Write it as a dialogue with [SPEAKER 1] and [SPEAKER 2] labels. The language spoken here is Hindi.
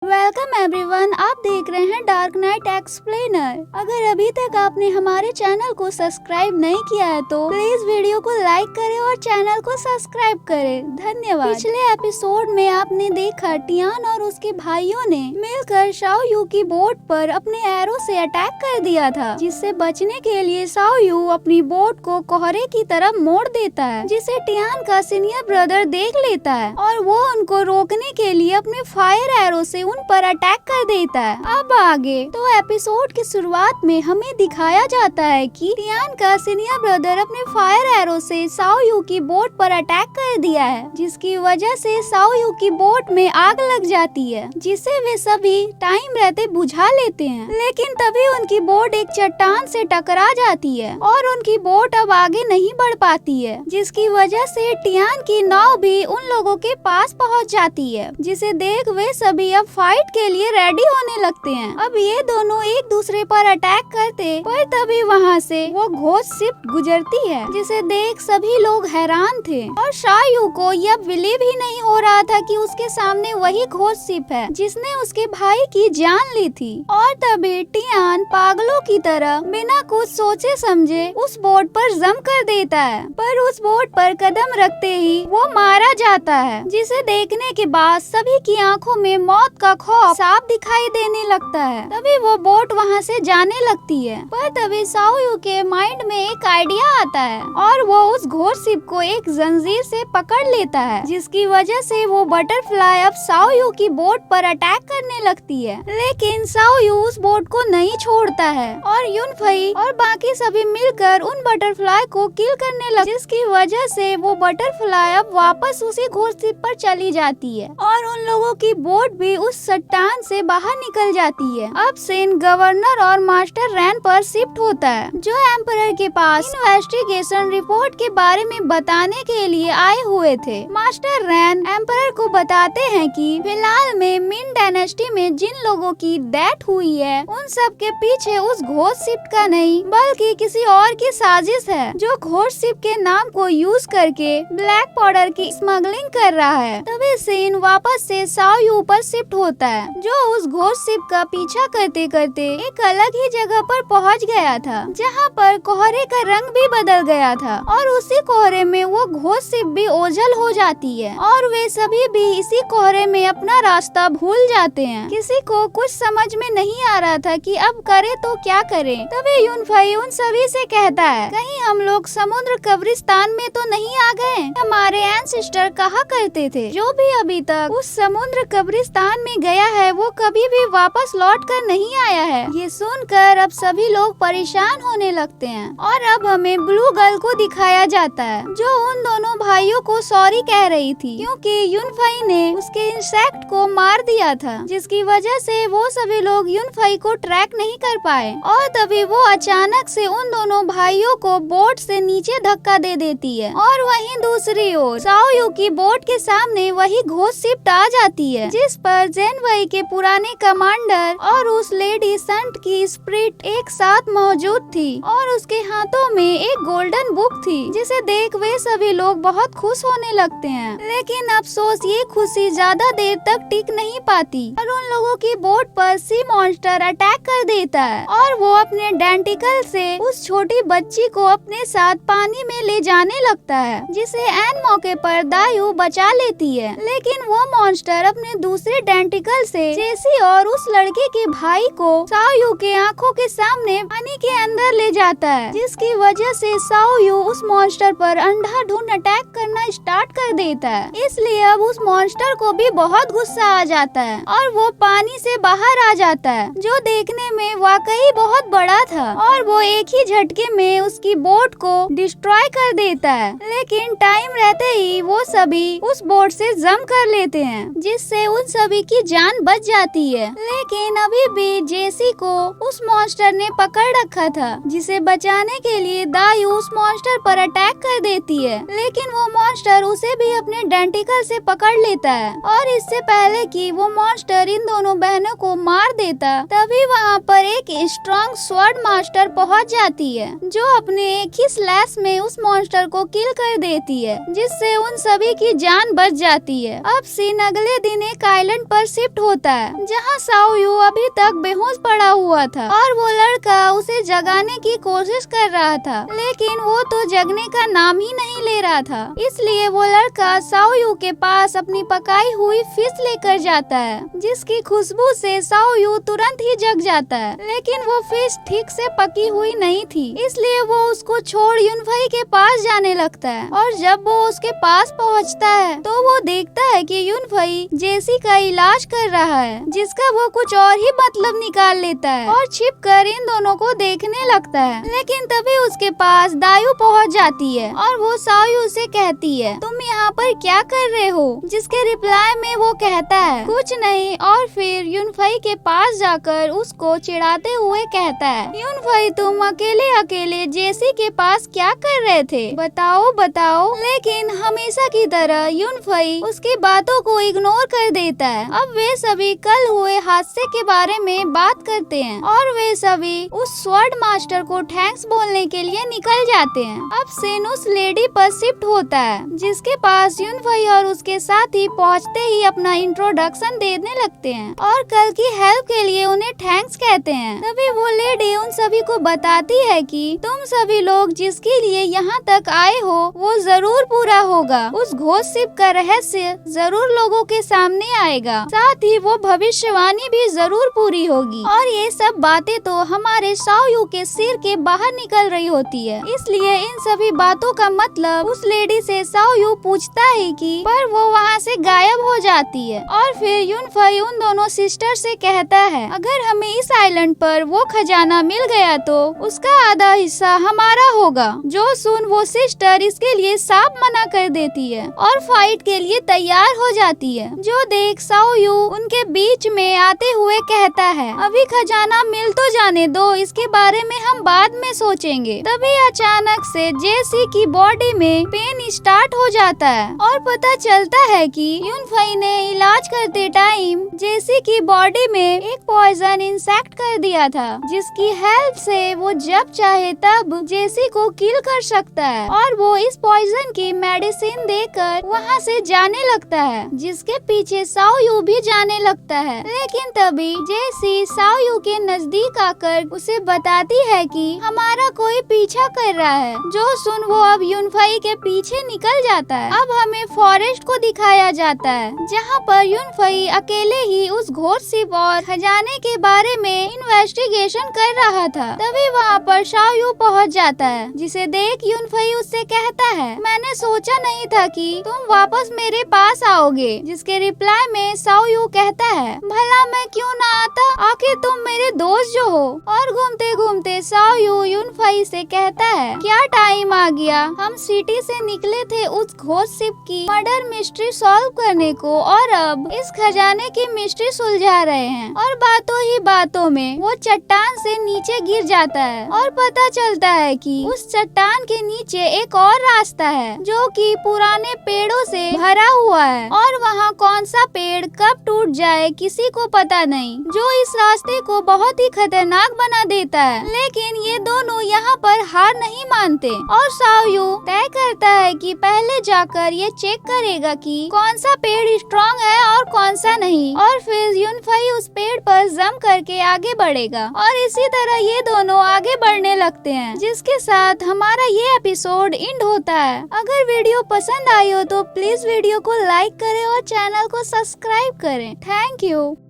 [SPEAKER 1] वेलकम एवरीवन, आप देख रहे हैं डार्क नाइट एक्सप्लेनर। अगर अभी तक आपने हमारे चैनल को सब्सक्राइब नहीं किया है तो प्लीज वीडियो को लाइक करें और चैनल को सब्सक्राइब करें। धन्यवाद। पिछले एपिसोड में आपने देखा टियान और उसके भाइयों ने मिलकर शाओ यू की बोट पर अपने एरो से अटैक कर दिया था, जिससे बचने के लिए शाओ यू अपनी बोट को कोहरे की तरफ मोड़ देता है, जिसे टियान का सीनियर ब्रदर देख लेता है और वो उनको रोकने के लिए अपने फायर एरो से उन पर अटैक कर देता है। अब आगे तो एपिसोड की शुरुआत में हमें दिखाया जाता है कि टियान का सीनियर ब्रदर अपने फायर एरो से शाओ यू की बोट पर अटैक कर दिया है, जिसकी वजह से शाओ यू की बोट में आग लग जाती है, जिसे वे सभी टाइम रहते बुझा लेते हैं। लेकिन तभी उनकी बोट एक चट्टान से टकरा जाती है और उनकी बोट अब आगे नहीं बढ़ पाती है, जिसकी वजह से टियान की नाव भी उन लोगों के पास पहुंच जाती है, जिसे देख वे सभी अब फाइट के लिए रेडी होने लगते हैं। अब ये दोनों एक दूसरे पर अटैक करते, पर तभी वहाँ से वो घोस्ट शिप गुजरती है, जिसे देख सभी लोग हैरान थे और शाओ यू को यह बिलीव ही नहीं हो रहा था कि उसके सामने वही घोस्ट शिप है जिसने उसके भाई की जान ली थी। और तभी टियान पागलों की तरह बिना कुछ सोचे समझे उस बोट पर जम कर देता है, पर उस बोट पर कदम रखते ही वो मारा जाता है, जिसे देखने के बाद सभी की आंखों में मौत का खौफ साफ दिखाई देने लगता है। तभी वो बोट वहाँ से जाने लगती है, पर तभी शाओ यू के माइंड में एक आइडिया आता है और वो उस घोस्ट शिप को एक जंजीर से पकड़ लेता है, जिसकी वजह से वो बटरफ्लाई अब शाओ यू की बोट पर अटैक करने लगती है। लेकिन शाओ यू उस बोट को नहीं छोड़ता है और यूनफई और बाकी सभी मिलकर उन बटरफ्लाई को किल करने लगे, जिसकी वजह से वो बटरफ्लाई अब वापस उसी घोस्ट शिप पर चली जाती है और उन लोगों की बोट भी उस चट्टान से बाहर निकल जाती है। अब सीन गवर्नर और मास्टर रैन पर शिफ्ट होता है, जो एम्परर के पास इन्वेस्टिगेशन रिपोर्ट के बारे में बताने के लिए आए हुए थे। मास्टर रैन एम्परर को बताते हैं कि फिलहाल में मिन डायनेस्टी में जिन लोगों की डेथ हुई है उन सब के पीछे उस घोस्ट शिप का नहीं बल्कि किसी और की साजिश है, जो घोस्ट शिप के नाम को यूज करके ब्लैक पाउडर की स्मगलिंग कर रहा है। तभी सीन वापस से शाओ यू पर शिफ्ट होता है, जो उस घोस्ट शिप का पीछा करते करते एक अलग ही जगह पर पहुंच गया था, जहां पर कोहरे का रंग भी बदल गया था और उसी कोहरे में वो घोस्ट शिप भी ओझल हो जाती है और वे सभी भी इसी कोहरे में अपना रास्ता भूल जाते हैं। किसी को कुछ समझ में नहीं आ रहा था कि अब करे तो क्या करें। तभी यूनफई उन सभी से कहता है, कहीं हम लोग समुद्र कब्रिस्तान में तो नहीं आ गए? हमारे एंसेस्टर कहा करते थे, जो भी अभी तक उस समुद्र कब्रिस्तान में गया है वो कभी भी वापस लौट कर नहीं आया है। ये सुनकर अब सभी लोग परेशान होने लगते हैं और अब हमें ब्लू गर्ल को दिखाया जाता है, जो उन दोनों भाइयों को सॉरी कह रही थी, क्योंकि यूनफई ने उसके इंसेक्ट को मार दिया था, जिसकी वजह से वो सभी लोग यूनफई को ट्रैक नहीं कर पाए। और तभी वो अचानक से उन दोनों भाइयों को बोट से नीचे धक्का दे देती है और वहीं दूसरी ओर शाओ यू की बोट के सामने वही घोस्ट शिप आ जाती है, जिस पर जेन वई के पुराने कमांडर और उस लेडी संट की स्पिरिट एक साथ मौजूद थी और उसके हाथों में एक गोल्डन बुक थी, जिसे देख वे सभी लोग बहुत खुश होने लगते हैं। लेकिन अफसोस ये खुशी ज्यादा देर तक टिक नहीं पाती और उन लोगों की बोट पर सी मॉन्स्टर अटैक कर देता है और वो अपने डेंटिकल से उस छोटी बच्ची को अपने साथ पानी में ले जाने लगता है, जिसे एन मौके पर दायू बचा लेती है। लेकिन वो मॉन्स्टर अपने दूसरे डेंटिकल से जेसी और उस लड़के के भाई को शाओ यू के आंखों के सामने पानी के अंदर ले जाता है, जिसकी वजह से शाओ यू उस मॉन्स्टर पर अंधाधुंध अटैक करना स्टार्ट कर देता है। इसलिए अब उस मॉन्स्टर को भी बहुत गुस्सा आ जाता है और वो पानी से बाहर आ जाता है, जो देखने में वाकई बहुत बड़ा था और वो एक ही झटके में उसकी बोट को डिस्ट्रॉय कर देता है। लेकिन टाइम रहते ही वो सभी उस बोट से जम कर लेते हैं, जिससे उन सभी की जान बच जाती है। लेकिन अभी भी जेसी को उस मॉन्स्टर ने पकड़ रखा था, जिसे बचाने के लिए दायू उस मॉन्स्टर पर अटैक कर देती है। लेकिन वो मॉन्स्टर उसे भी अपने डेंटिकल से पकड़ लेता है और इससे पहले कि वो मॉन्स्टर मॉन्स्टर इन दोनों बहनों को मार देता, तभी वहाँ पर एक स्ट्रॉन्ग स्वॉर्ड मास्टर पहुँच जाती है, जो अपने एक ही स्लैश में उस मॉन्स्टर को किल कर देती है, जिससे उन सभी की जान बच जाती है। अब सीन अगले दिन एक आइलैंड पर शिफ्ट होता है, जहाँ साओ यू अभी तक बेहोश पड़ा हुआ था और वो लड़का उसे जगाने की कोशिश कर रहा था, लेकिन वो तो जगने का नाम ही नहीं ले रहा था। इसलिए वो लड़का साओ यू के पास अपनी पकाई हुई फिश लेकर जाता है, जिसकी खुशबू से साओ यू तुरंत ही जग जाता है। लेकिन वो फिश ठीक से पकी हुई नहीं थी, इसलिए वो उसको छोड़ युनफई के पास जाने लगता है। और जब वो उसके पास पहुंचता है तो वो देखता है कि युनफई जेसी का इलाज कर रहा है, जिसका वो कुछ और ही मतलब निकाल लेता है और छिपकर इन दोनों को देखने लगता है। लेकिन तभी उसके पास दायु पहुंच जाती है और वो साओ से कहती है, तुम यहाँ पर क्या कर रहे हो? जिसके रिप्लाई में वो कहता है, कुछ नहीं। और फिर युनफई के पास जाकर उसको चिढ़ाते हुए कहता है, युनफई तुम अकेले अकेले जेसी के पास क्या कर रहे थे? बताओ बताओ। लेकिन हमेशा की तरह युनफई उसकी बातों को इग्नोर कर देता है। अब वे सभी कल हुए हादसे के बारे में बात करते हैं और वे सभी उस स्वॉर्ड मास्टर को थैंक्स बोलने के लिए निकल जाते हैं। अब सीन उस लेडी पर शिफ्ट होता है, जिसके पास युनफई और उसके साथी पहुंचते ही अपना इंट्रोडक्शन देने लगते हैं और कल की हेल्प के लिए उन्हें थैंक्स कहते हैं। तभी वो लेडी उन सभी को बताती है कि तुम सभी लोग जिसके लिए यहाँ तक आए हो वो जरूर पूरा होगा। उस घोष शिप का रहस्य जरूर लोगों के सामने आएगा, साथ ही वो भविष्यवाणी भी जरूर पूरी होगी। और ये सब बातें तो हमारे साओ यू के सिर के बाहर निकल रही होती है। इसलिए इन सभी बातों का मतलब उस लेडी से साओ यू पूछता है कि पर वो वहाँ से गायब हो जाती है। और फिर युनफई उन दोनों सिस्टर से कहता है, अगर हमें इस आइलैंड पर वो खजाना मिल गया तो उसका आधा हिस्सा हमारा होगा। जो सुन वो सिस्टर इसके लिए साफ मना कर देती है और फाइट के लिए तैयार हो जाती है। जो देख साओ यू उनके बीच में आते हुए कहता है, अभी खजाना मिल तो जाने दो, इसके बारे में हम बाद में सोचेंगे। तभी अचानक से जेसी की बॉडी में पेन स्टार्ट हो जाता है और पता चलता है कि युनफई ने इलाज करते टाइम जेसी की बॉडी में एक पॉइजन इंसेक्ट कर दिया था, जिसकी हेल्प से वो जब चाहे तब जेसी को किल कर सकता है। और वो इस पॉइजन की मेडिसिन देकर वहाँ से जाने लगता है, जिसके पीछे साओ यू भी जाने लगता है। लेकिन तभी जेसी साओ यू के नजदीक आकर उसे बताती है कि हमारा कोई पीछा कर रहा है। जो सुन वो अब युनफई के पीछे निकल जाता है। अब हमें फॉरेस्ट को दिखाया जाता है, जहाँ पर युनफई अकेले ही उस घोर शिप और खजाने के बारे में इन्वेस्टिगेशन कर रहा था। तभी वहाँ पर साओ यू पहुँच जाता है, जिसे देख युनफई उससे कहता है, मैंने सोचा नहीं था कि तुम वापस मेरे पास आओगे। जिसके रिप्लाई में साओ यू कहता है, भला मैं क्यों ना आता, आखिर तुम मेरे दोस्त जो हो। और घूमते घूमते साओ यू युनफई से कहता है, क्या टाइम आ गया, हम सिटी से निकले थे उस घोष शिप की मर्डर मिस्ट्री सॉल्व करने को और अब इस खजाने की मिस्ट्री सुलझा रहे हैं। और बातों ही बातों में वो चट्टान से नीचे गिर जाता है और पता चलता है कि उस चट्टान के नीचे एक और रास्ता है, जो कि पुराने पेड़ों से भरा हुआ है और वहाँ कौन सा पेड़ कब टूट जाए किसी को पता नहीं, जो इस रास्ते को बहुत ही खतरनाक बना देता है। लेकिन ये दोनों यहाँ पर हार नहीं मानते और साओ यू तय करता है कि पहले जाकर ये चेक करेगा कि कौन सा पेड़ स्ट्रॉन्ग है और कौन सा नहीं, और फिर युनफई उस पेड़ पर जम करके आगे बढ़ेगा। और इसी तरह ये दोनों आगे बढ़ने लगते हैं, जिसके साथ हमारा ये एपिसोड एंड होता है। अगर वीडियो पसंद आई हो तो प्लीज वीडियो को लाइक करें और चैनल को सब्सक्राइब करें। Thank you.